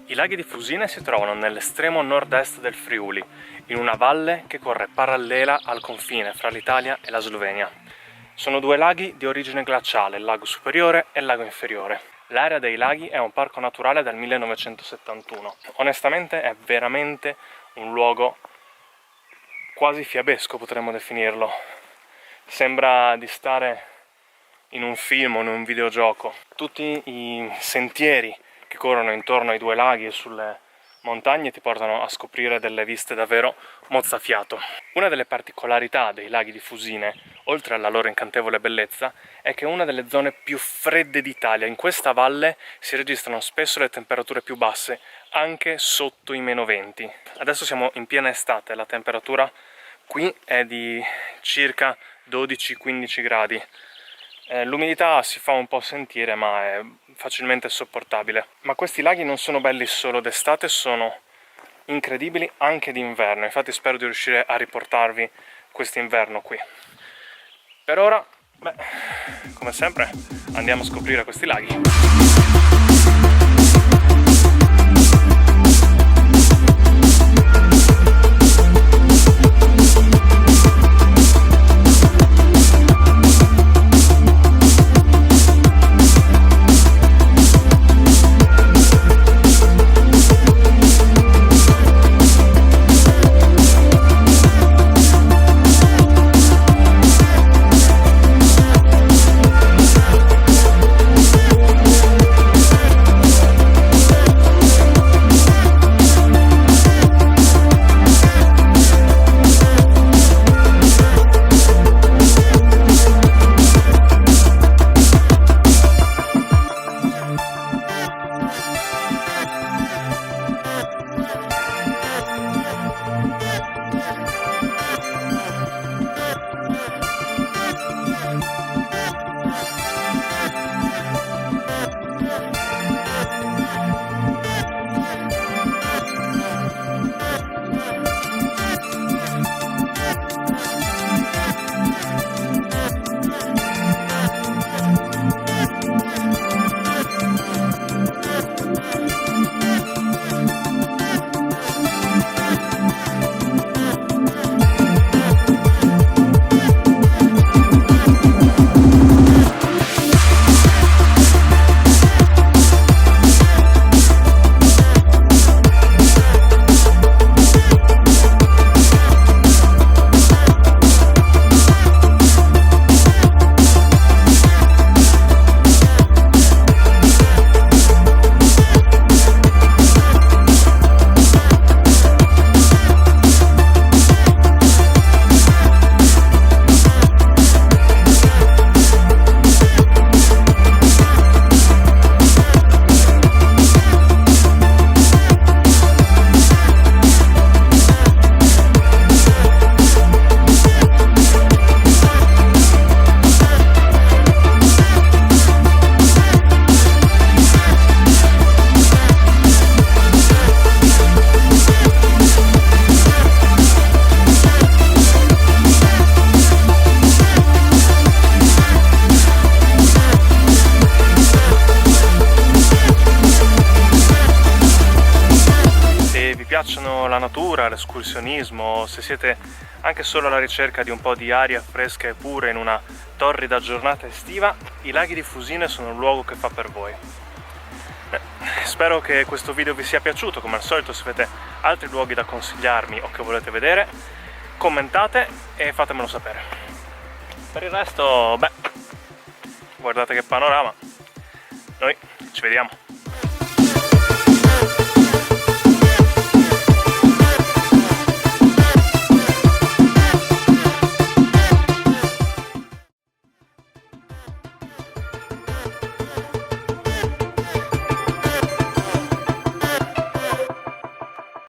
I laghi di Fusine si trovano nell'estremo nord-est del Friuli, in una valle che corre parallela al confine fra l'Italia e la Slovenia. Sono due laghi di origine glaciale, il lago superiore e il lago inferiore. L'area dei laghi è un parco naturale dal 1971. Onestamente è veramente un luogo quasi fiabesco, potremmo definirlo. Sembra di stare in un film o in un videogioco. Tutti i sentieri che corrono intorno ai due laghi e sulle montagne ti portano a scoprire delle viste davvero mozzafiato. Una delle particolarità dei laghi di Fusine, oltre alla loro incantevole bellezza, è che è una delle zone più fredde d'Italia. In questa valle si registrano spesso le temperature più basse, anche sotto i -20. Adesso siamo in piena estate, la temperatura qui è di circa 12-15 gradi. L'umidità si fa un po' sentire, ma è facilmente sopportabile. Ma questi laghi non sono belli solo d'estate, sono incredibili anche d'inverno. Infatti spero di riuscire a riportarvi quest'inverno qui. Per ora, come sempre, andiamo a scoprire questi laghi. Piacciono la natura, l'escursionismo, se siete anche solo alla ricerca di un po' di aria fresca e pura in una torrida giornata estiva, i laghi di Fusine sono il luogo che fa per voi. Spero che questo video vi sia piaciuto. Come al solito, se avete altri luoghi da consigliarmi o che volete vedere, commentate e fatemelo sapere. Per il resto, guardate che panorama. Noi ci vediamo.